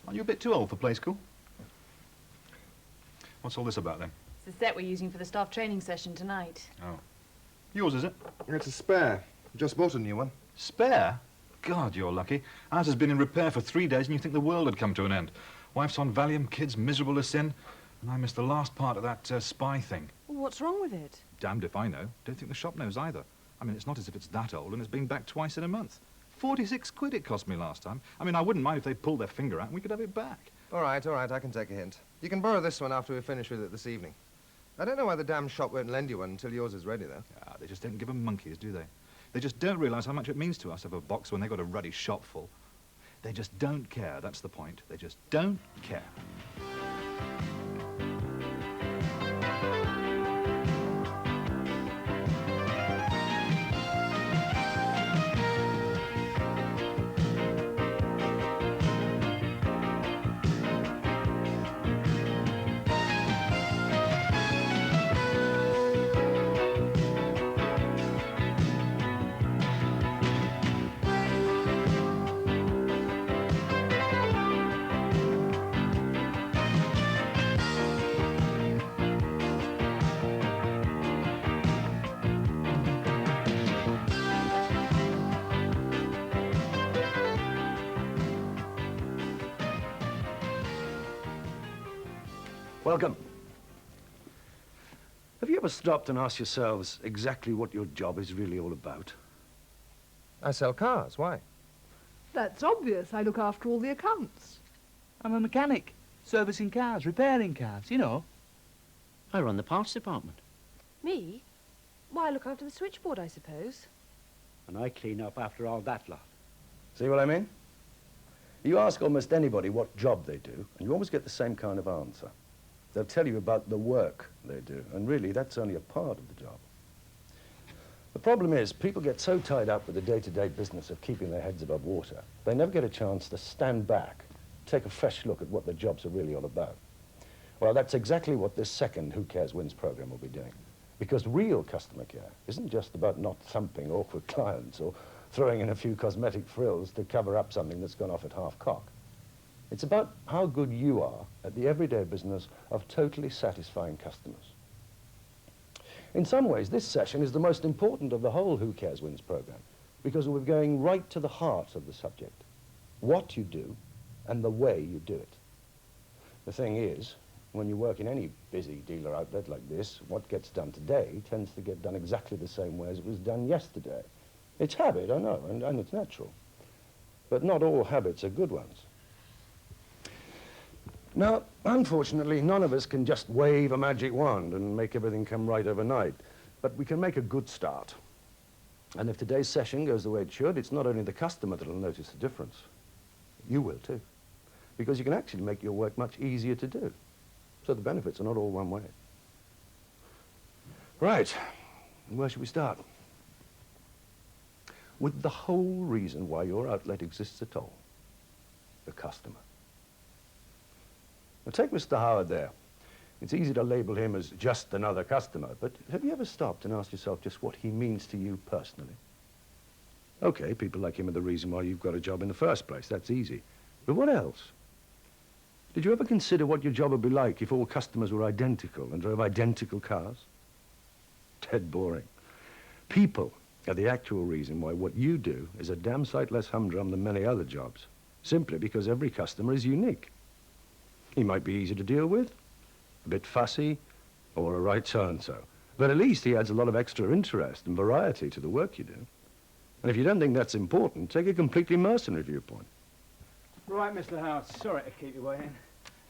Aren't you a bit too old for play school? What's all this about, then? It's the set we're using for the staff training session tonight. Oh. Yours, is it? It's a spare. Just bought a new one. Spare? God, you're lucky. Ours has been in repair for 3 days and you think the world had come to an end. Wife's on Valium, kids miserable as sin, and I missed the last part of that spy thing. Well, what's wrong with it? Damned if I know. Don't think the shop knows either. I mean, it's not as if it's that old and it's been back twice in a month. 46 quid it cost me last time. I mean, I wouldn't mind if they pulled their finger out and we could have it back. All right, I can take a hint. You can borrow this one after we finish with it this evening. I don't know why the damn shop won't lend you one until yours is ready, though. Ah, they just don't give 'em monkeys, do they? They just don't realise how much it means to us to have a box when they've got a ruddy shop full. They just don't care, that's the point. They just don't care. Welcome. Have you ever stopped and asked yourselves exactly what your job is really all about? I sell cars. Why? That's obvious. I look after all the accounts. I'm a mechanic, servicing cars, repairing cars, you know. I run the parts department. Me? Why, I look after the switchboard, I suppose. And I clean up after all that lot. See what I mean? You ask almost anybody what job they do, and you always get the same kind of answer. They'll tell you about the work they do, and really that's only a part of the job. The problem is people get so tied up with the day-to-day business of keeping their heads above water, they never get a chance to stand back, take a fresh look at what their jobs are really all about. Well, that's exactly what this second Who Cares Wins program will be doing. Because real customer care isn't just about not thumping awkward clients or throwing in a few cosmetic frills to cover up something that's gone off at half-cock. It's about how good you are at the everyday business of totally satisfying customers. In some ways, this session is the most important of the whole Who Cares Wins program because we're going right to the heart of the subject, what you do and the way you do it. The thing is, when you work in any busy dealer outlet like this, what gets done today tends to get done exactly the same way as it was done yesterday. It's habit, I know, and it's natural. But not all habits are good ones. Now, unfortunately, none of us can just wave a magic wand and make everything come right overnight. But we can make a good start. And if today's session goes the way it should, it's not only the customer that'll notice the difference. You will too. Because you can actually make your work much easier to do. So the benefits are not all one way. Right. Where should we start? With the whole reason why your outlet exists at all. The customer. Now take Mr. Howard there. It's easy to label him as just another customer, but have you ever stopped and asked yourself just what he means to you personally? Okay, people like him are the reason why you've got a job in the first place. That's easy. But what else? Did you ever consider what your job would be like if all customers were identical and drove identical cars? Dead boring. People are the actual reason why what you do is a damn sight less humdrum than many other jobs, simply because every customer is unique. He might be easy to deal with, a bit fussy, or a right so-and-so. But at least he adds a lot of extra interest and variety to the work you do. And if you don't think that's important, take a completely mercenary viewpoint. Right, Mr. Howard, sorry to keep you waiting.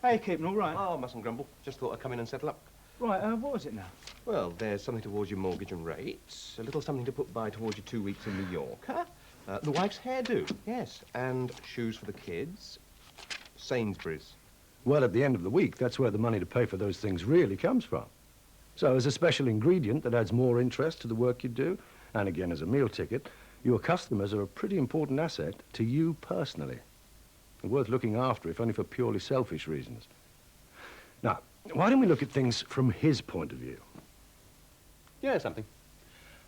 How you keeping, all right? Oh, mustn't grumble. Just thought I'd come in and settle up. Right, what was it now? Well, there's something towards your mortgage and rates, a little something to put by towards your 2 weeks in New York, the wife's hairdo, yes, and shoes for the kids, Sainsbury's. Well, at the end of the week, that's where the money to pay for those things really comes from. So as a special ingredient that adds more interest to the work you do, and again as a meal ticket, your customers are a pretty important asset to you personally. And worth looking after, if only for purely selfish reasons. Now, why don't we look at things from his point of view? Yeah, something.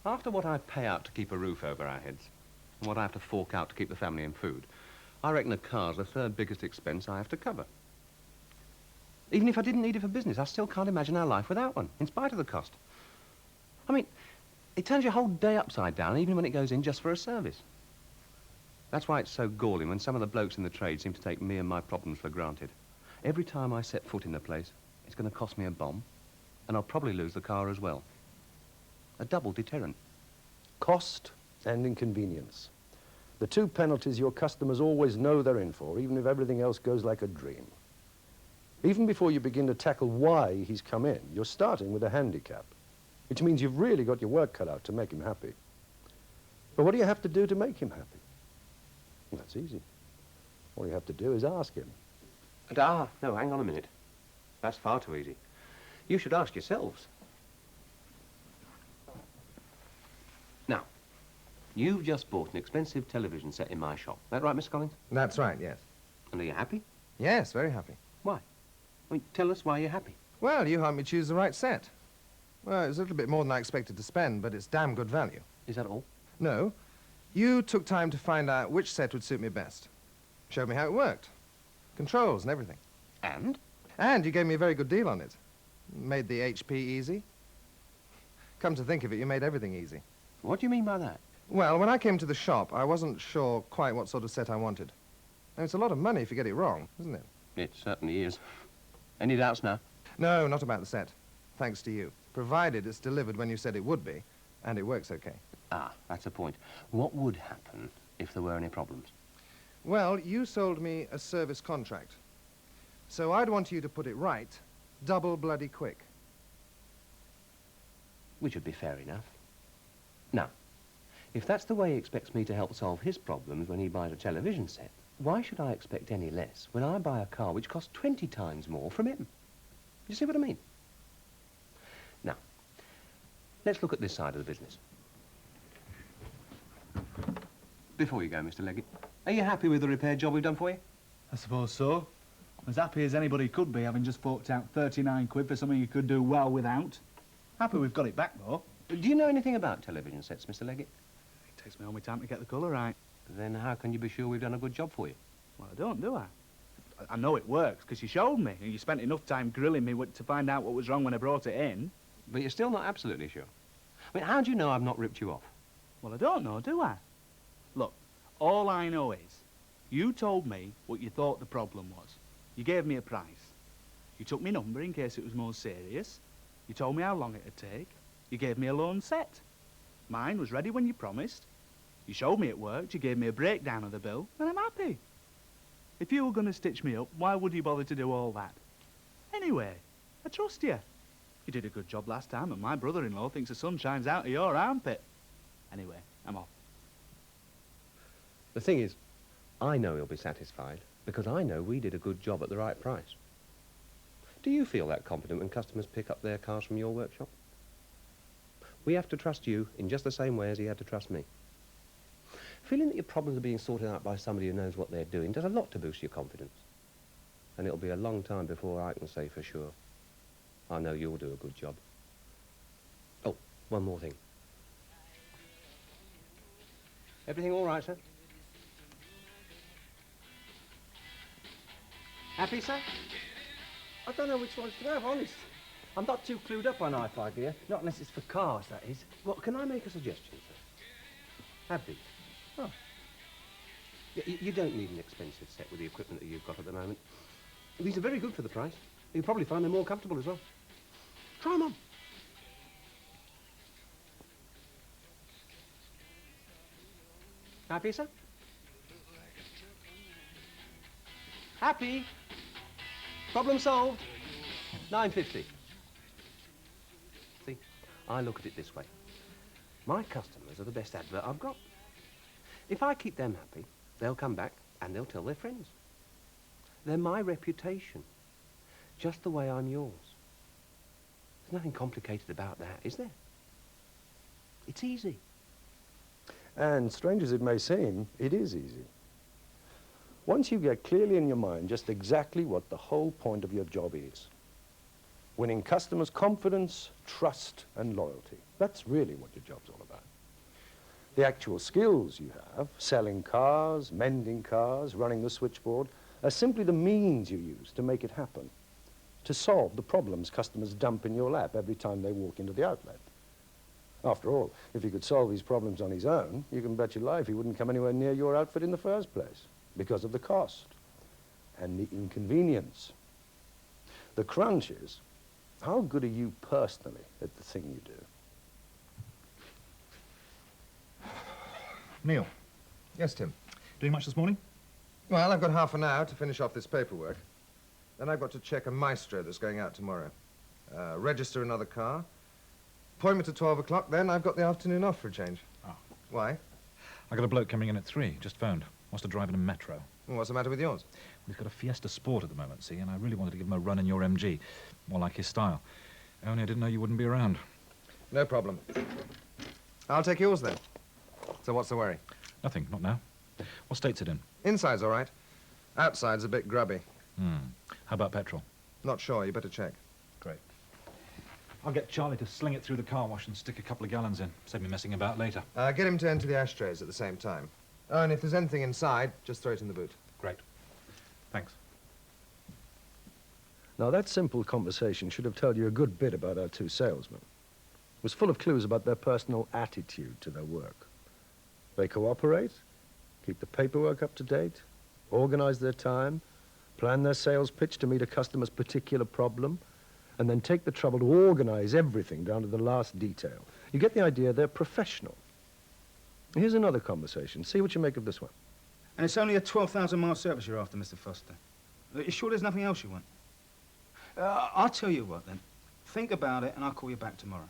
After what I pay out to keep a roof over our heads, and what I have to fork out to keep the family in food, I reckon a car's the third biggest expense I have to cover. Even if I didn't need it for business, I still can't imagine our life without one, in spite of the cost. I mean, it turns your whole day upside down, even when it goes in just for a service. That's why it's so galling when some of the blokes in the trade seem to take me and my problems for granted. Every time I set foot in the place, it's going to cost me a bomb, and I'll probably lose the car as well. A double deterrent. Cost and inconvenience. The two penalties your customers always know they're in for, even if everything else goes like a dream. Even before you begin to tackle why he's come in, you're starting with a handicap, which means you've really got your work cut out to make him happy. But what do you have to do to make him happy? Well, that's easy. All you have to do is ask him. No, hang on a minute. That's far too easy. You should ask yourselves. Now, you've just bought an expensive television set in my shop. That right, Miss Collins? That's right, yes. And are you happy? Yes, very happy. Why? I mean, tell us why you're happy. Well, you helped me choose the right set. Well, it was a little bit more than I expected to spend, but it's damn good value. Is that all? No. You took time to find out which set would suit me best. Showed me how it worked. Controls and everything. And? And you gave me a very good deal on it. Made the HP easy. Come to think of it, you made everything easy. What do you mean by that? Well, when I came to the shop, I wasn't sure quite what sort of set I wanted. And it's a lot of money if you get it wrong, isn't it? It certainly is. Any doubts now? No, not about the set. Thanks to you. Provided it's delivered when you said it would be, and it works okay. Ah, that's the point. What would happen if there were any problems? Well, you sold me a service contract. So I'd want you to put it right, double bloody quick. Which would be fair enough. Now, if that's the way he expects me to help solve his problems when he buys a television set, why should I expect any less when I buy a car which costs 20 times more from him? You see what I mean? Now, let's look at this side of the business. Before you go, Mr. Leggett, are you happy with the repair job we've done for you? I suppose so. As happy as anybody could be, having just forked out 39 quid for something you could do well without. Happy we've got it back, though. Do you know anything about television sets, Mr. Leggett? It takes me all my time to get the colour right. Then how can you be sure we've done a good job for you? Well, I don't, do I? I know it works, because you showed me, and you spent enough time grilling me to find out what was wrong when I brought it in. But you're still not absolutely sure. I mean, how do you know I've not ripped you off? Well, I don't know, do I? Look, all I know is, you told me what you thought the problem was. You gave me a price. You took me number in case it was more serious. You told me how long it'd take. You gave me a loan set. Mine was ready when you promised. You showed me it worked. You gave me a breakdown of the bill, and I'm happy. If you were going to stitch me up, why would you bother to do all that? Anyway, I trust you. You did a good job last time, and my brother-in-law thinks the sun shines out of your armpit. Anyway, I'm off. The thing is, I know he'll be satisfied because I know we did a good job at the right price. Do you feel that confident when customers pick up their cars from your workshop? We have to trust you in just the same way as he had to trust me. Feeling that your problems are being sorted out by somebody who knows what they're doing does a lot to boost your confidence. And it'll be a long time before I can say for sure, I know you'll do a good job. Oh, one more thing. Everything all right, sir? Happy, sir? I don't know which ones to have, honest. I'm not too clued up on hi-fi gear. Not unless it's for cars, that is. Well, can I make a suggestion, sir? Happy. Oh. You don't need an expensive set with the equipment that you've got at the moment. These are very good for the price. You'll probably find them more comfortable as well. Try them on. Happy, sir? Happy? Problem solved. 9.50. See, I look at it this way. My customers are the best advert I've got. If I keep them happy, they'll come back and they'll tell their friends. They're my reputation, just the way I'm yours. There's nothing complicated about that, is there? It's easy. And strange as it may seem, it is easy. Once you get clearly in your mind just exactly what the whole point of your job is. Winning customers' confidence, trust, and loyalty. That's really what your job's all about. The actual skills you have, selling cars, mending cars, running the switchboard, are simply the means you use to make it happen, to solve the problems customers dump in your lap every time they walk into the outlet. After all, if he could solve these problems on his own, you can bet your life he wouldn't come anywhere near your outfit in the first place, because of the cost and the inconvenience. The crunch is, how good are you personally at the thing you do? Neil, Yes, Tim. doing much this morning? Well, I've got half an hour to finish off this paperwork. Then I've got to check a maestro that's going out tomorrow. Register another car. Appointment at 12 o'clock, then I've got the afternoon off for a change. Oh. Why? I got a bloke coming in at 3, just phoned. Wants to drive in a metro. Well, what's the matter with yours? He's got a Fiesta Sport at the moment, see, and I really wanted to give him a run in your MG. More like his style. Only I didn't know you wouldn't be around. No problem. I'll take yours then. So what's the worry? Nothing, not now. What state's it in? Inside's all right. Outside's a bit grubby. How about petrol? Not sure, you better check. Great. I'll get Charlie to sling it through the car wash and stick a couple of gallons in. Save me messing about later. Get him to enter the ashtrays at the same time. Oh, and if there's anything inside, just throw it in the boot. Great. Thanks. Now, that simple conversation should have told you a good bit about our two salesmen. It was full of clues about their personal attitude to their work. They cooperate, keep the paperwork up to date, organize their time, plan their sales pitch to meet a customer's particular problem, and then take the trouble to organize everything down to the last detail. You get the idea, they're professional. Here's another conversation. See what you make of this one. And it's only a 12,000-mile service you're after, Mr. Foster. Are you sure there's nothing else you want? I'll tell you what, then. Think about it, and I'll call you back tomorrow.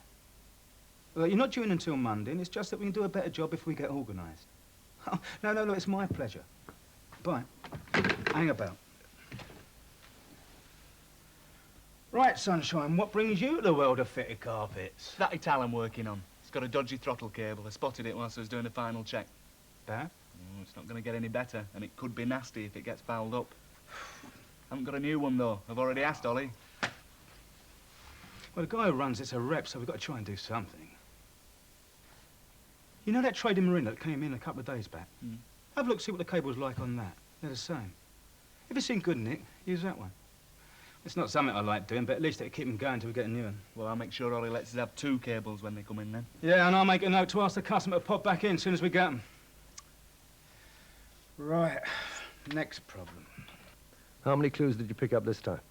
You're not due in until Monday, and it's just that we can do a better job if we get organised. Oh, no, it's my pleasure. Bye. Hang about. Right, Sunshine, what brings you to the world of fitted carpets? That Italian working on. It's got a dodgy throttle cable. I spotted it whilst I was doing a final check. Bad? It's not going to get any better, and it could be nasty if it gets fouled up. Haven't got a new one, though. I've already asked Ollie. Well, the guy who runs it's a rep, so we've got to try and do something. You know that trading marine that came in a couple of days back? Have a look, see what the cable's like on that. They're the same. If it's in good nick, use that one. It's not something I like doing, but at least it'll keep them going till we get a new one. Well, I'll make sure Ollie lets us have 2 cables when they come in, then. Yeah, and I'll make a note to ask the customer to pop back in as soon as we get them. Right. Next problem. How many clues did you pick up this time?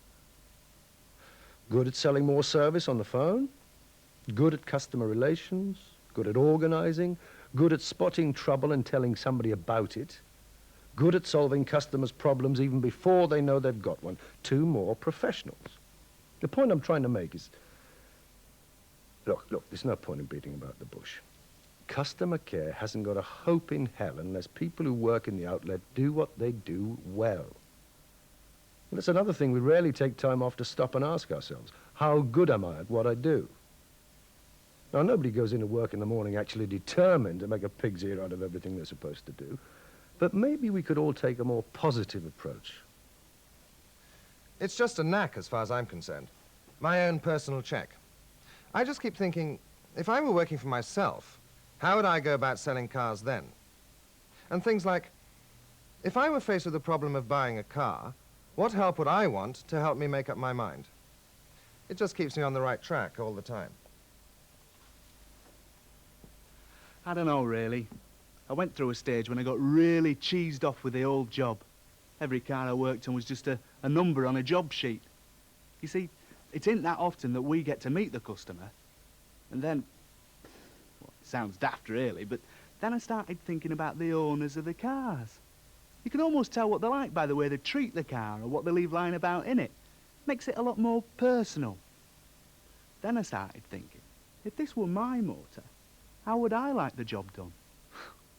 Good at selling more service on the phone? Good at customer relations? Good at organizing? Good at spotting trouble and telling somebody about it? Good at solving customers' problems even before they know they've got one? 2 more professionals. The point I'm trying to make is, look, there's no point in beating about the bush. Customer care hasn't got a hope in hell unless people who work in the outlet do what they do well. And that's another thing we rarely take time off to stop and ask ourselves. How good am I at what I do? Now, nobody goes into work in the morning actually determined to make a pig's ear out of everything they're supposed to do. But maybe we could all take a more positive approach. It's just a knack as far as I'm concerned. My own personal check. I just keep thinking, if I were working for myself, how would I go about selling cars then? And things like, if I were faced with the problem of buying a car, what help would I want to help me make up my mind? It just keeps me on the right track all the time. I don't know, really. I went through a stage when I got really cheesed off with the old job. Every car I worked on was just a number on a job sheet. You see, it isn't that often that we get to meet the customer. And then, well, it sounds daft, really, but then I started thinking about the owners of the cars. You can almost tell what they're like by the way they treat the car or what they leave lying about in it. Makes it a lot more personal. Then I started thinking, if this were my motor, how would I like the job done?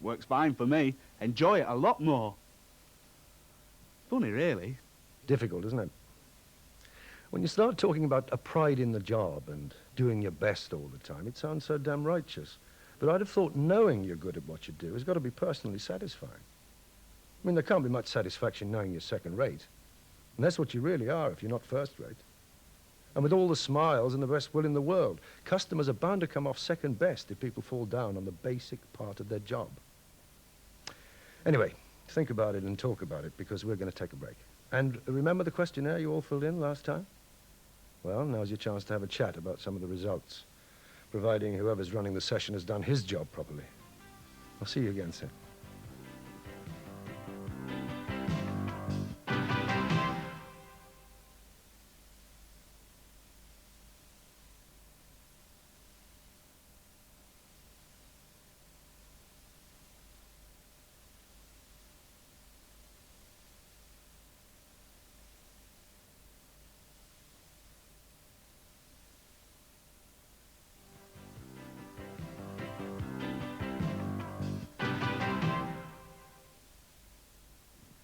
Works fine for me. Enjoy it a lot more. Funny, really. Difficult, isn't it? When you start talking about a pride in the job and doing your best all the time, it sounds so damn righteous. But I'd have thought knowing you're good at what you do has got to be personally satisfying. I mean, there can't be much satisfaction knowing you're second rate. And that's what you really are if you're not first rate. And with all the smiles and the best will in the world, customers are bound to come off second best if people fall down on the basic part of their job. Anyway, think about it and talk about it, because we're going to take a break. And remember the questionnaire you all filled in last time? Well, now's your chance to have a chat about some of the results, providing whoever's running the session has done his job properly. I'll see you again soon.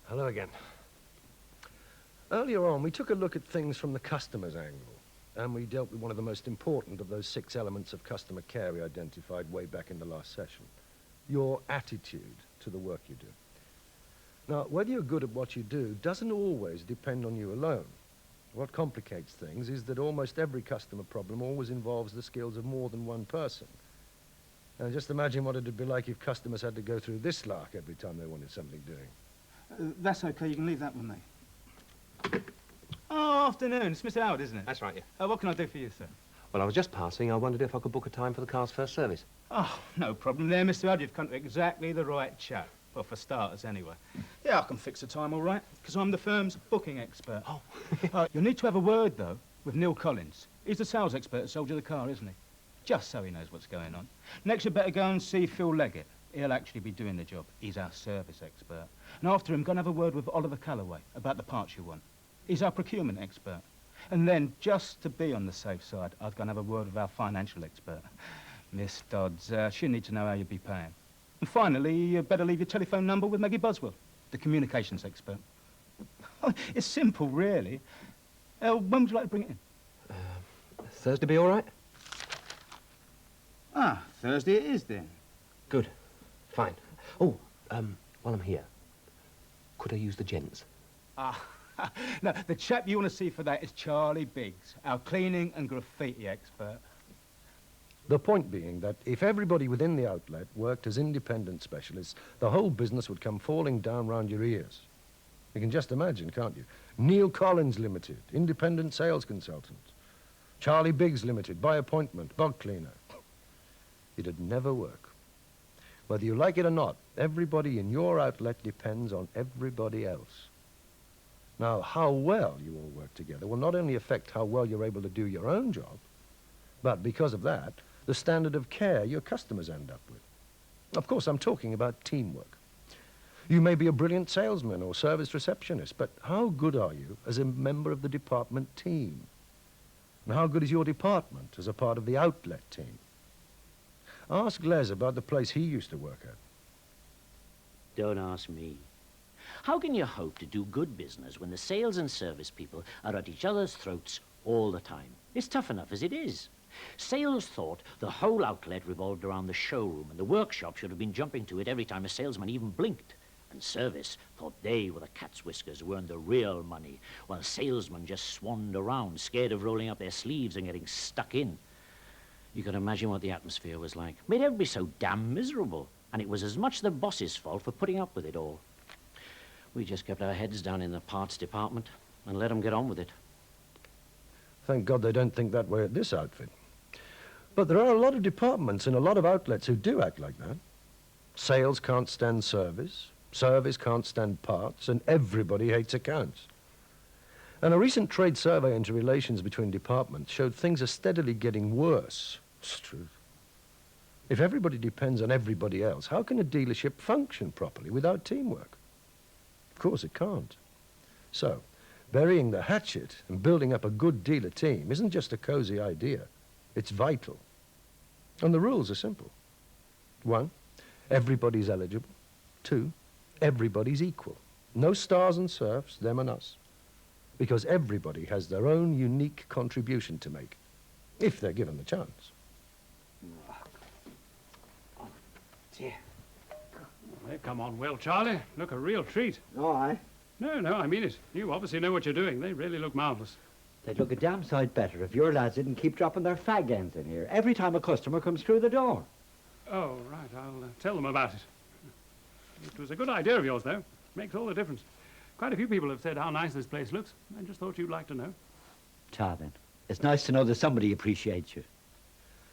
Hello again. Earlier on, we took a look at things from the customer's angle, and we dealt with one of the most important of those 6 elements of customer care we identified way back in the last session: your attitude to the work you do. Now, whether you're good at what you do doesn't always depend on you alone. What complicates things is that almost every customer problem always involves the skills of more than one person. Now, just imagine what it'd be like if customers had to go through this lark every time they wanted something doing. That's okay, you can leave that with me. Oh, afternoon. It's Mr. Howard, isn't it? That's right, yeah. What can I do for you, sir? Well, I was just passing. I wondered if I could book a time for the car's first service. Oh, no problem there, Mr. Howard. You've come to exactly the right chap. Well, for starters, anyway. Yeah, I can fix the time all right, because I'm the firm's booking expert. Oh. You'll need to have a word, though, with Neil Collins. He's the sales expert that sold you the car, isn't he? Just so he knows what's going on. Next, you better go and see Phil Leggett. He'll actually be doing the job. He's our service expert. And after him, go and have a word with Oliver Calloway about the parts you want. He's our procurement expert. And then, just to be on the safe side, I'd go and have a word with our financial expert, Miss Dodds. She'll need to know how you'll be paying. And finally, you better leave your telephone number with Maggie Boswell, the communications expert. It's simple, really. When would you like to bring it in? Thursday be all right? Ah, Thursday it is, then. Good. Fine. Oh, while I'm here, could I use the gents? Ah, no, the chap you want to see for that is Charlie Biggs, our cleaning and graffiti expert. The point being that if everybody within the outlet worked as independent specialists, the whole business would come falling down round your ears. You can just imagine, can't you? Neil Collins Limited, independent sales consultant. Charlie Biggs Limited, by appointment, bog cleaner. It'd never work. Whether you like it or not, everybody in your outlet depends on everybody else. Now, how well you all work together will not only affect how well you're able to do your own job, but because of that, the standard of care your customers end up with. Of course, I'm talking about teamwork. You may be a brilliant salesman or service receptionist, but how good are you as a member of the department team? And how good is your department as a part of the outlet team? Ask Les about the place he used to work at. Don't ask me. How can you hope to do good business when the sales and service people are at each other's throats all the time? It's tough enough as it is. Sales thought the whole outlet revolved around the showroom, and the workshop should have been jumping to it every time a salesman even blinked. And service thought they were the cat's whiskers who earned the real money, while salesmen just swanned around, scared of rolling up their sleeves and getting stuck in. You can imagine what the atmosphere was like. Made everybody so damn miserable. And it was as much the boss's fault for putting up with it all. We just kept our heads down in the parts department and let them get on with it. Thank God they don't think that way at this outfit. But there are a lot of departments and a lot of outlets who do act like that. Sales can't stand service, service can't stand parts, and everybody hates accounts. And a recent trade survey into relations between departments showed things are steadily getting worse. It's true. If everybody depends on everybody else, how can a dealership function properly without teamwork? Of course it can't. So, burying the hatchet and building up a good dealer team isn't just a cozy idea. It's vital. And the rules are simple. 1, everybody's eligible. 2, everybody's equal. No stars and serfs, them and us. Because everybody has their own unique contribution to make, if they're given the chance. Oh, dear. They've come on well, Charlie. Look, a real treat. Oh, aye. No, I mean it. You obviously know what you're doing. They really look marvellous. They'd look a damn sight better if your lads didn't keep dropping their fag ends in here every time a customer comes through the door. Oh, right. I'll tell them about it. It was a good idea of yours, though. Makes all the difference. Quite a few people have said how nice this place looks. I just thought you'd like to know. Ta then. It's nice to know that somebody appreciates you.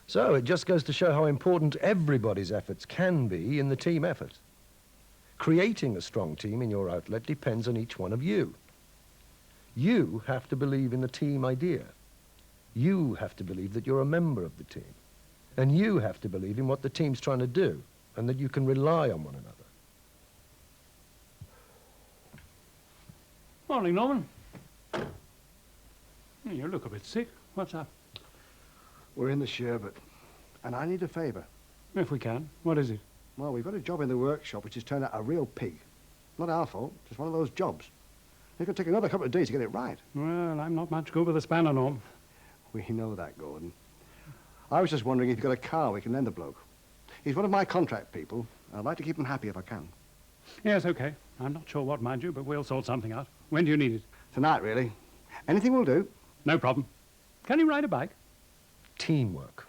So it just goes to show how important everybody's efforts can be in the team effort. Creating a strong team in your outlet depends on each one of you. You have to believe in the team idea. You have to believe that you're a member of the team. And you have to believe in what the team's trying to do and that you can rely on one another. Morning, Norman. You look a bit sick. What's up? We're in the sherbet, and I need a favour. If we can. What is it? Well, we've got a job in the workshop which has turned out a real pig. Not our fault, just one of those jobs. It could take another couple of days to get it right. Well, I'm not much good with a spanner, Norm. We know that, Gordon. I was just wondering if you've got a car we can lend the bloke. He's one of my contract people, and I'd like to keep him happy if I can. Yes, okay. I'm not sure what, mind you, but we'll sort something out. When do you need it? Tonight, really. Anything will do. No problem. Can you ride a bike? Teamwork.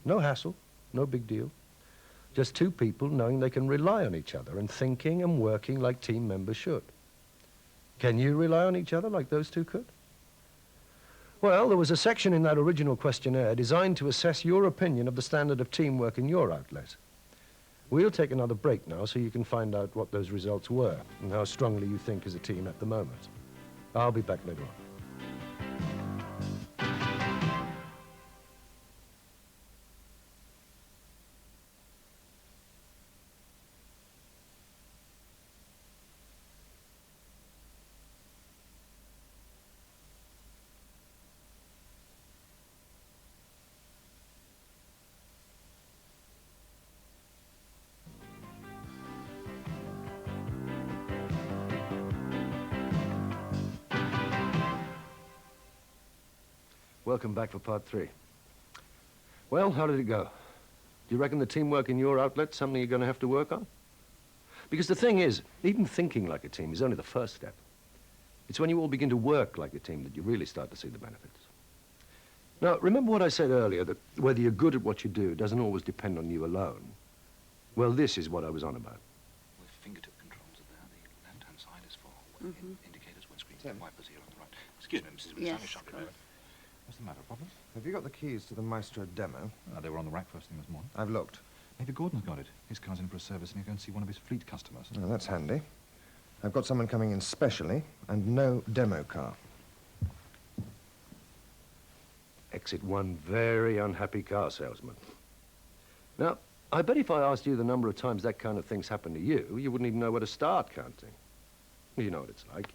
No hassle, no big deal. Just two people knowing they can rely on each other and thinking and working like team members should. Can you rely on each other like those two could? Well, there was a section in that original questionnaire designed to assess your opinion of the standard of teamwork in your outlet. We'll take another break now so you can find out what those results were and how strongly you think as a team at the moment. I'll be back later on. Welcome back for part 3. Well, how did it go? Do you reckon the teamwork in your outlet's something you're going to have to work on? Because the thing is, even thinking like a team is only the first step. It's when you all begin to work like a team that you really start to see the benefits. Now, remember what I said earlier, that whether you're good at what you do doesn't always depend on you alone. Well, this is what I was on about. With fingertip controls are there. The left-hand side is for indicators, windscreen wipers here on the right. Excuse me, Mrs. Willis, Yes, shall be right. What's the matter, problem? Have you got the keys to the Maestro demo? They were on the rack first thing this morning. I've looked. Maybe Gordon's got it. His car's in for a service and he's going to see one of his fleet customers. Oh, that's handy. I've got someone coming in specially and no demo car. Exit one very unhappy car salesman. Now, I bet if I asked you the number of times that kind of thing's happened to you, you wouldn't even know where to start counting. You know what it's like.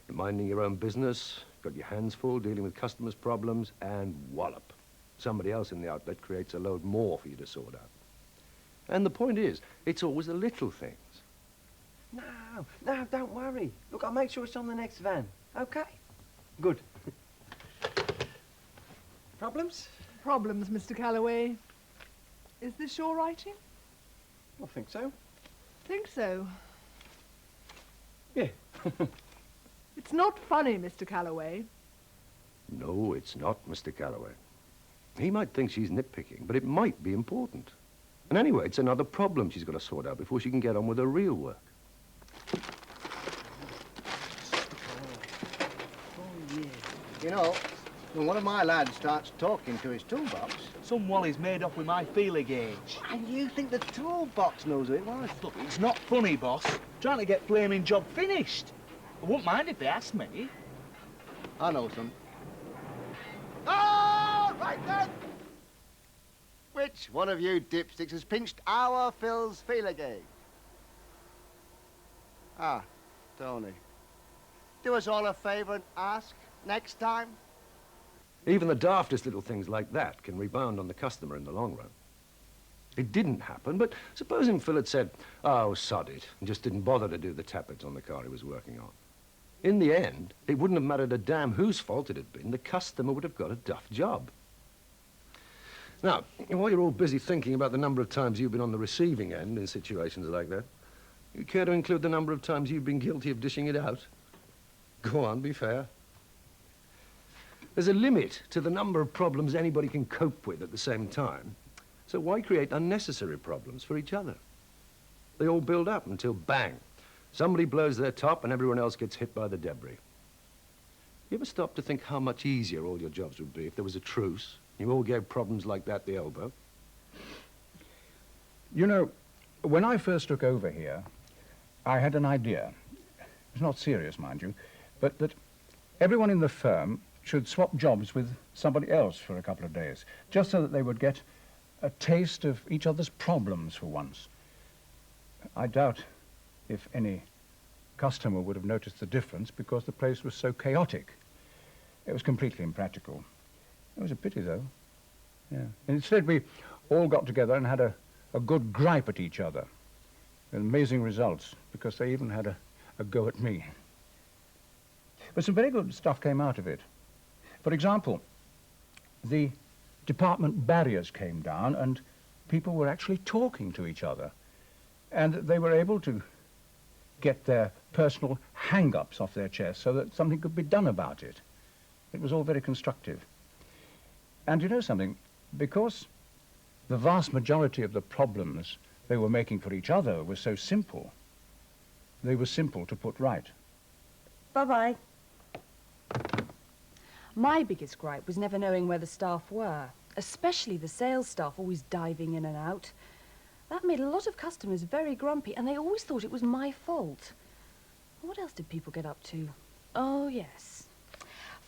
You're minding your own business, got your hands full dealing with customers' problems, and wallop. Somebody else in the outlet creates a load more for you to sort out. And the point is, it's always the little things. No, don't worry. Look, I'll make sure it's on the next van. Okay? Good. Problems? Problems, Mr. Calloway. Is this your writing? I think so. Think so. Yeah. It's not funny, Mr. Calloway. No, it's not, Mr. Calloway. He might think she's nitpicking, but it might be important. And anyway, it's another problem she's got to sort out before she can get on with her real work. You know, when one of my lads starts talking to his toolbox... Some wally's made off with my feeler gauge. And you think the toolbox knows who it was? Look, it's not funny, boss. Trying to get flaming job finished. I wouldn't mind if they asked me. I know some. Oh, right then! Which one of you dipsticks has pinched our Phil's feeler gauge? Ah, Tony. Do us all a favour and ask next time. Even the daftest little things like that can rebound on the customer in the long run. It didn't happen, but supposing Phil had said, oh, sod it, and just didn't bother to do the tappets on the car he was working on. In the end, it wouldn't have mattered a damn whose fault it had been. The customer would have got a duff job. Now, while you're all busy thinking about the number of times you've been on the receiving end in situations like that, you care to include the number of times you've been guilty of dishing it out? Go on, be fair. There's a limit to the number of problems anybody can cope with at the same time. So why create unnecessary problems for each other? They all build up until bang. Somebody blows their top and everyone else gets hit by the debris. You ever stop to think how much easier all your jobs would be if there was a truce? You all gave problems like that the elbow? You know, when I first took over here, I had an idea. It's not serious, mind you, but that everyone in the firm should swap jobs with somebody else for a couple of days, just so that they would get a taste of each other's problems for once. I doubt if any customer would have noticed the difference because the place was so chaotic. It was completely impractical. It was a pity, though. Yeah. And instead, we all got together and had a good gripe at each other. With amazing results, because they even had a go at me. But some very good stuff came out of it. For example, the department barriers came down and people were actually talking to each other. And they were able to get their personal hang-ups off their chests so that something could be done about it. It was all very constructive. And you know something? Because the vast majority of the problems they were making for each other were so simple, they were simple to put right. Bye-bye. My biggest gripe was never knowing where the staff were, especially the sales staff always diving in and out. That made a lot of customers very grumpy, and they always thought it was my fault. What else did people get up to? Oh, yes.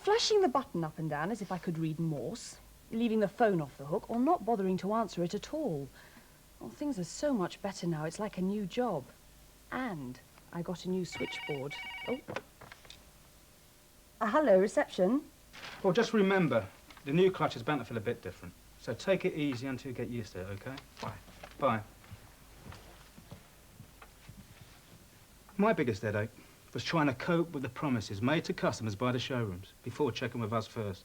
Flashing the button up and down as if I could read Morse, leaving the phone off the hook, or not bothering to answer it at all. Oh, things are so much better now, it's like a new job. And I got a new switchboard. Oh. Hello, reception. Well, just remember, the new clutch is bound to feel a bit different. So take it easy until you get used to it, okay? Bye. Bye. My biggest headache was trying to cope with the promises made to customers by the showrooms before checking with us first.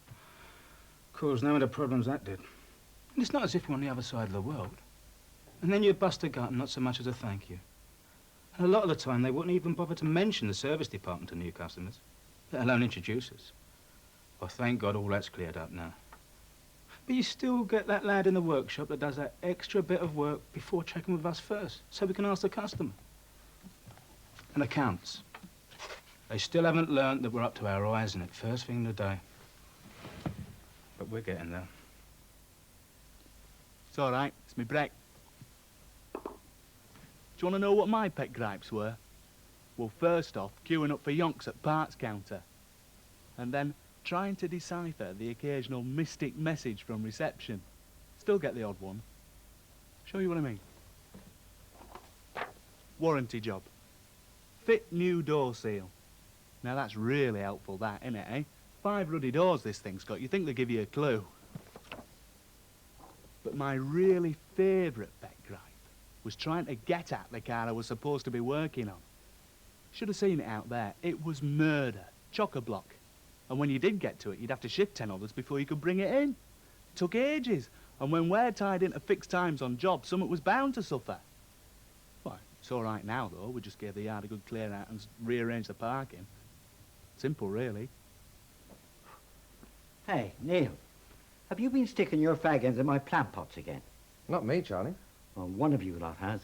Caused no end of problems that did. And it's not as if we're on the other side of the world. And then you bust a gut and not so much as a thank you. And a lot of the time they wouldn't even bother to mention the service department to new customers, let alone introduce us. Well, thank God all that's cleared up now. But you still get that lad in the workshop that does that extra bit of work before checking with us first, so we can ask the customer. And accounts. They still haven't learned that we're up to our eyes in it first thing in the day. But we're getting there. It's all right. It's me break. Do you want to know what my pet gripes were? Well, first off, queuing up for yonks at parts counter. And then trying to decipher the occasional mystic message from reception. Still get the odd one. Show you what I mean. Warranty job. Fit new door seal. Now that's really helpful, that, isn't it, eh? 5 ruddy doors this thing's got. You think they give you a clue. But my really favourite pet gripe was trying to get at the car I was supposed to be working on. Should have seen it out there. It was murder. Chock-a-block. And when you did get to it, you'd have to shift 10 others before you could bring it in. It took ages. And when we're tied into fixed times on jobs, something was bound to suffer. Well, it's all right now, though. We just gave the yard a good clear out and rearranged the parking. Simple, really. Hey, Neil, have you been sticking your fag ends in my plant pots again? Not me, Charlie. Well, one of you lot has.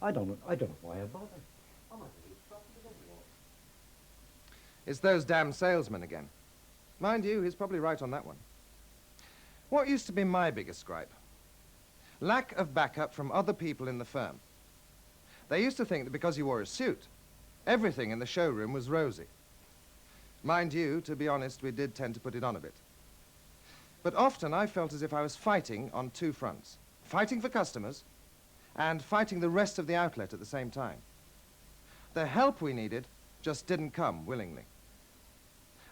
I don't know why I bothered. It's those damn salesmen again. Mind you, he's probably right on that one. What used to be my biggest gripe? Lack of backup from other people in the firm. They used to think that because you wore a suit, everything in the showroom was rosy. Mind you, to be honest, we did tend to put it on a bit. But often I felt as if I was fighting on 2 fronts. Fighting for customers and fighting the rest of the outlet at the same time. The help we needed just didn't come willingly.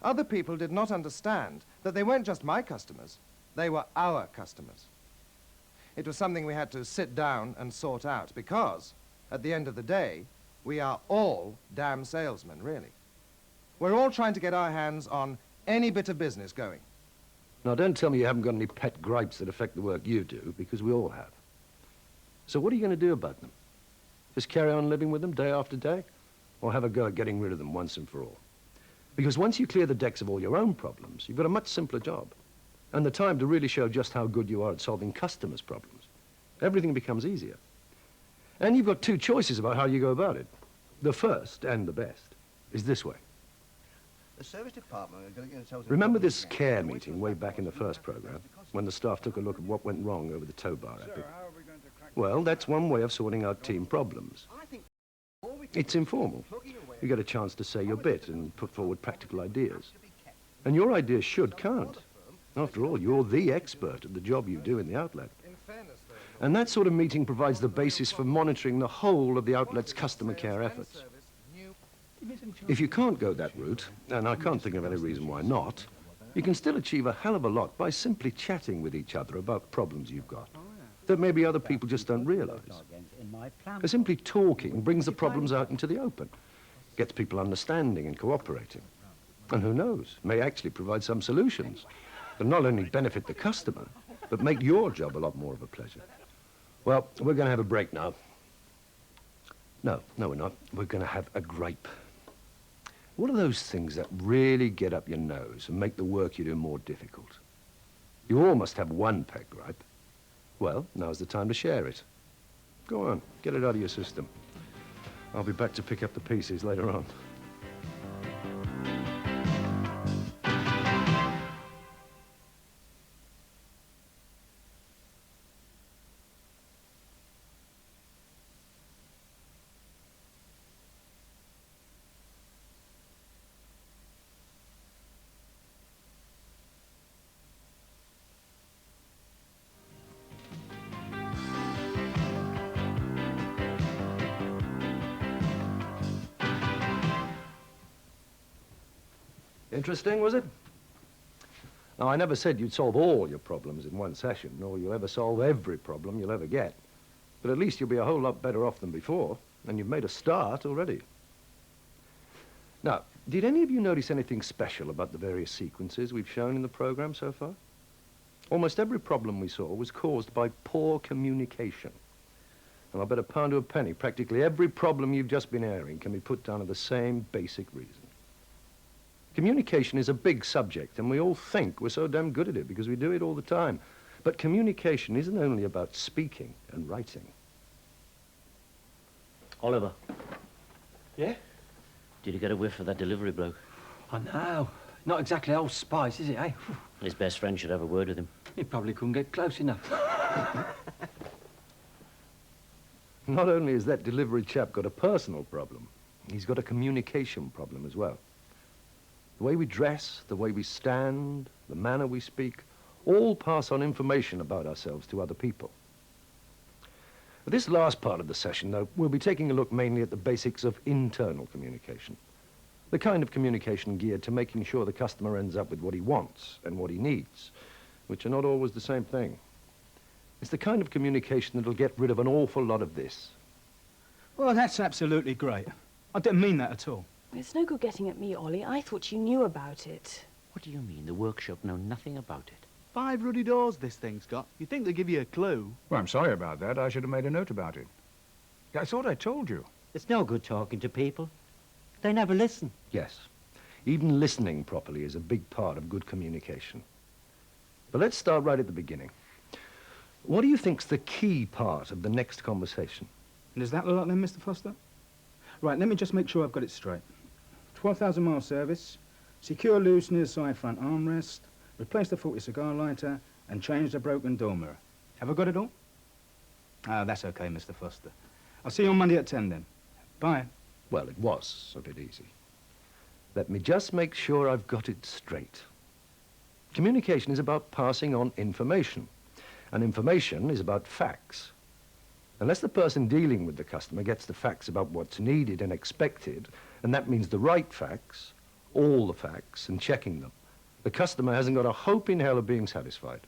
Other people did not understand that they weren't just my customers, they were our customers. It was something we had to sit down and sort out because, at the end of the day, we are all damn salesmen, really. We're all trying to get our hands on any bit of business going. Now, don't tell me you haven't got any pet gripes that affect the work you do, because we all have. So what are you going to do about them? Just carry on living with them day after day? Or have a go at getting rid of them once and for all? Because once you clear the decks of all your own problems, you've got a much simpler job. And the time to really show just how good you are at solving customers' problems. Everything becomes easier. And you've got two choices about how you go about it. The first, and the best, is this way. The service department are going to get themselves... Remember this care meeting way back in the first program, when the staff took a look at what went wrong over the tow bar epic? Well, that's one way of sorting out team problems. It's informal. You get a chance to say your bit and put forward practical ideas. And your ideas should count. After all, you're the expert at the job you do in the outlet. And that sort of meeting provides the basis for monitoring the whole of the outlet's customer care efforts. If you can't go that route, and I can't think of any reason why not, you can still achieve a hell of a lot by simply chatting with each other about problems you've got that maybe other people just don't realize. Simply talking brings the problems out into the open, gets people understanding and cooperating. And who knows, may actually provide some solutions that not only benefit the customer, but make your job a lot more of a pleasure. Well, we're going to have a break now. No, we're not. We're going to have a grape. What are those things that really get up your nose and make the work you do more difficult? You all must have one pet gripe. Well, now's the time to share it. Go on, get it out of your system. I'll be back to pick up the pieces later on. Interesting, was it? Now, I never said you'd solve all your problems in one session, nor you'll ever solve every problem you'll ever get. But at least you'll be a whole lot better off than before, and you've made a start already. Now, did any of you notice anything special about the various sequences we've shown in the program so far? Almost every problem we saw was caused by poor communication. And I'll bet a pound to a penny, practically every problem you've just been airing can be put down to the same basic reason. Communication is a big subject, and we all think we're so damn good at it because we do it all the time. But communication isn't only about speaking and writing. Oliver. Yeah? Did you get a whiff of that delivery bloke? I know. Not exactly old spice, is it, eh? His best friend should have a word with him. He probably couldn't get close enough. Not only has that delivery chap got a personal problem, he's got a communication problem as well. The way we dress, the way we stand, the manner we speak, all pass on information about ourselves to other people. For this last part of the session, though, we'll be taking a look mainly at the basics of internal communication. The kind of communication geared to making sure the customer ends up with what he wants and what he needs, which are not always the same thing. It's the kind of communication that'll get rid of an awful lot of this. Well, that's absolutely great. I didn't mean that at all. It's no good getting at me, Ollie. I thought you knew about it. What do you mean? The workshop know nothing about it? 5 ruddy doors this thing's got. You'd think they'd give you a clue. Well, I'm sorry about that. I should have made a note about it. I thought I told you. It's no good talking to people. They never listen. Yes. Even listening properly is a big part of good communication. But let's start right at the beginning. What do you think's the key part of the next conversation? And is that a lot then, Mr. Foster? Right, let me just make sure I've got it straight. 12,000 mile service, secure loose near side front armrest, replace the faulty cigar lighter, and change the broken door mirror. Have I got it all? Ah, that's okay, Mr. Foster. I'll see you on Monday at 10 then. Bye. Well, it was a bit easy. Let me just make sure I've got it straight. Communication is about passing on information, and information is about facts. Unless the person dealing with the customer gets the facts about what's needed and expected, and that means the right facts, all the facts, and checking them, the customer hasn't got a hope in hell of being satisfied.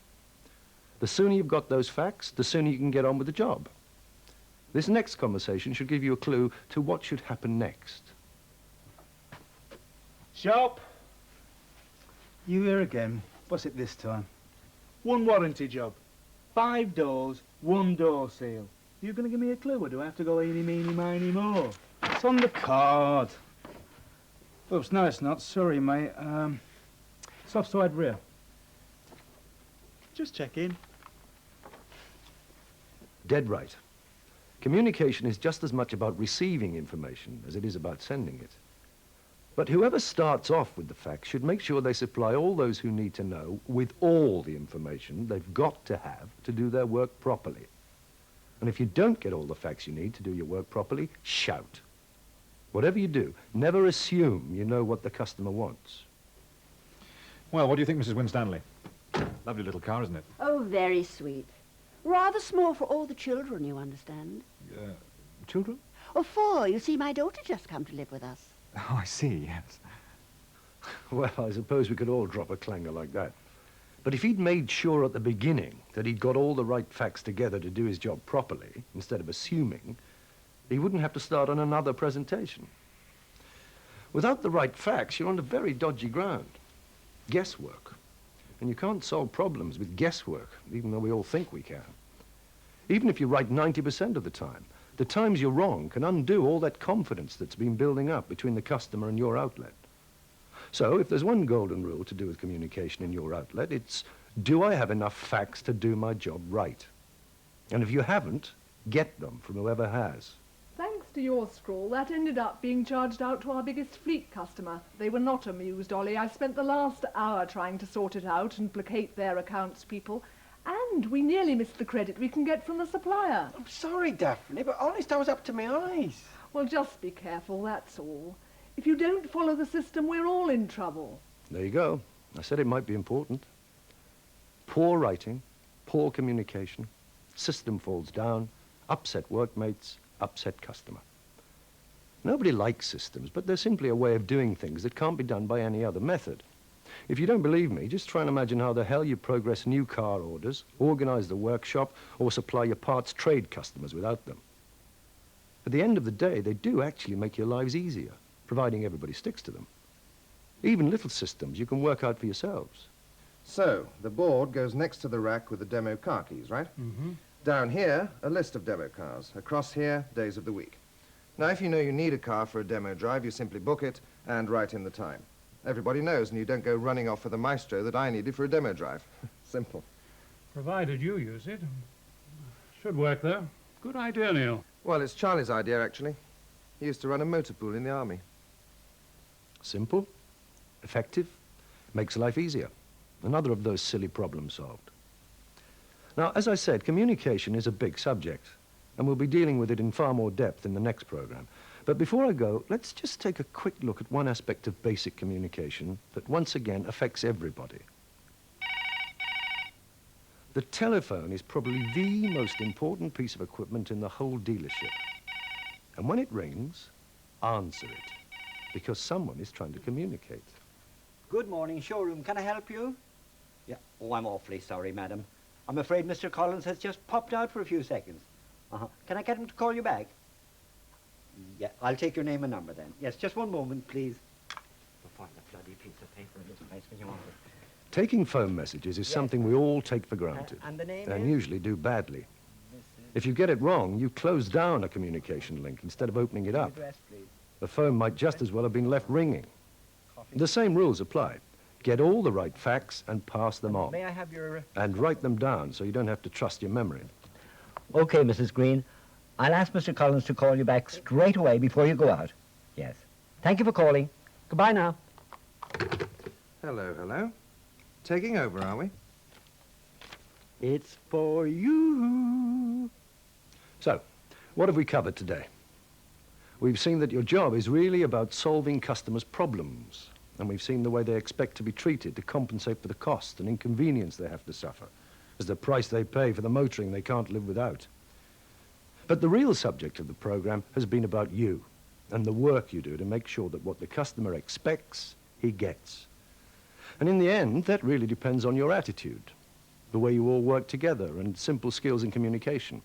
The sooner you've got those facts, the sooner you can get on with the job. This next conversation should give you a clue to what should happen next. Sharp! You here again. What's it this time? 1 warranty job. 5 doors, 1 door seal. You going to give me a clue, or do I have to go eeny, meeny, miny, more? It's on the card. Oops, no, it's not. Sorry, mate. Soft side rear. Just check in. Dead right. Communication is just as much about receiving information as it is about sending it. But whoever starts off with the facts should make sure they supply all those who need to know with all the information they've got to have to do their work properly. And if you don't get all the facts you need to do your work properly, shout. Whatever you do, never assume you know what the customer wants. Well, what do you think, Mrs. Winstanley? Lovely little car, isn't it? Oh, very sweet. Rather small for all the children, you understand. Children? Oh, 4. You see, my daughter just come to live with us. Oh, I see, yes. Well, I suppose we could all drop a clanger like that. But if he'd made sure at the beginning that he'd got all the right facts together to do his job properly, instead of assuming, he wouldn't have to start on another presentation. Without the right facts, you're on very dodgy ground. Guesswork. And you can't solve problems with guesswork, even though we all think we can. Even if you're right 90% of the times you're wrong can undo all that confidence that's been building up between the customer and your outlet. So if there's one golden rule to do with communication in your outlet, it's, do I have enough facts to do my job right? And if you haven't, get them from whoever has. Thanks to your scrawl, that ended up being charged out to our biggest fleet customer. They were not amused, Ollie. I spent the last hour trying to sort it out and placate their accounts people. And we nearly missed the credit we can get from the supplier. I'm sorry, Daphne, but honest, I was up to my eyes. Well, just be careful, that's all. If you don't follow the system, we're all in trouble. There you go. I said it might be important. Poor writing, poor communication, system falls down, upset workmates, upset customer. Nobody likes systems, but they're simply a way of doing things that can't be done by any other method. If you don't believe me, just try and imagine how the hell you progress new car orders, organize the workshop, or supply your parts trade customers without them. At the end of the day, they do actually make your lives easier, providing everybody sticks to them. Even little systems you can work out for yourselves. So, the board goes next to the rack with the demo car keys, right? Mm-hmm. Down here, a list of demo cars. Across here, days of the week. Now, if you know you need a car for a demo drive, you simply book it and write in the time. Everybody knows, and you don't go running off for the maestro that I needed for a demo drive. Simple. Provided you use it. Should work, though. Good idea, Neil. Well, it's Charlie's idea, actually. He used to run a motor pool in the army. Simple, effective, makes life easier. Another of those silly problems solved. Now, as I said, communication is a big subject, and we'll be dealing with it in far more depth in the next program. But before I go, let's just take a quick look at one aspect of basic communication that once again affects everybody. The telephone is probably the most important piece of equipment in the whole dealership. And when it rings, answer it, because someone is trying to communicate. Good morning, showroom. Can I help you? Yeah. Oh, I'm awfully sorry, madam. I'm afraid Mr. Collins has just popped out for a few seconds. Can I get him to call you back? Yeah, I'll take your name and number then. Yes, just one moment, please. We'll find the bloody piece of paper in this place when you want it. Taking phone messages is something we all take for granted, and the name and is? usually do badly. If you get it wrong, you close down a communication link instead of opening it up. Address, please. The phone might just as well have been left ringing. The same rules apply. Get all the right facts and pass them on. May I have your... And write them down so you don't have to trust your memory. Okay, Mrs. Green. I'll ask Mr. Collins to call you back straight away before you go out. Yes. Thank you for calling. Goodbye now. Hello, hello. Taking over, are we? It's for you. So, what have we covered today? We've seen that your job is really about solving customers' problems, and we've seen the way they expect to be treated to compensate for the cost and inconvenience they have to suffer as the price they pay for the motoring they can't live without. But the real subject of the program has been about you and the work you do to make sure that what the customer expects, he gets. And in the end, that really depends on your attitude, the way you all work together, and simple skills in communication.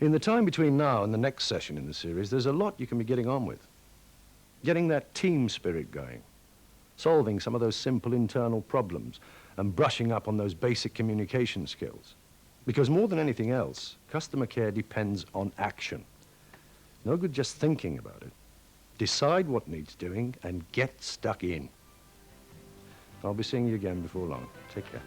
In the time between now and the next session in the series, there's a lot you can be getting on with. Getting that team spirit going, solving some of those simple internal problems, and brushing up on those basic communication skills. Because more than anything else, customer care depends on action. No good just thinking about it. decide what needs doing, and get stuck in. I'll be seeing you again before long. Take care.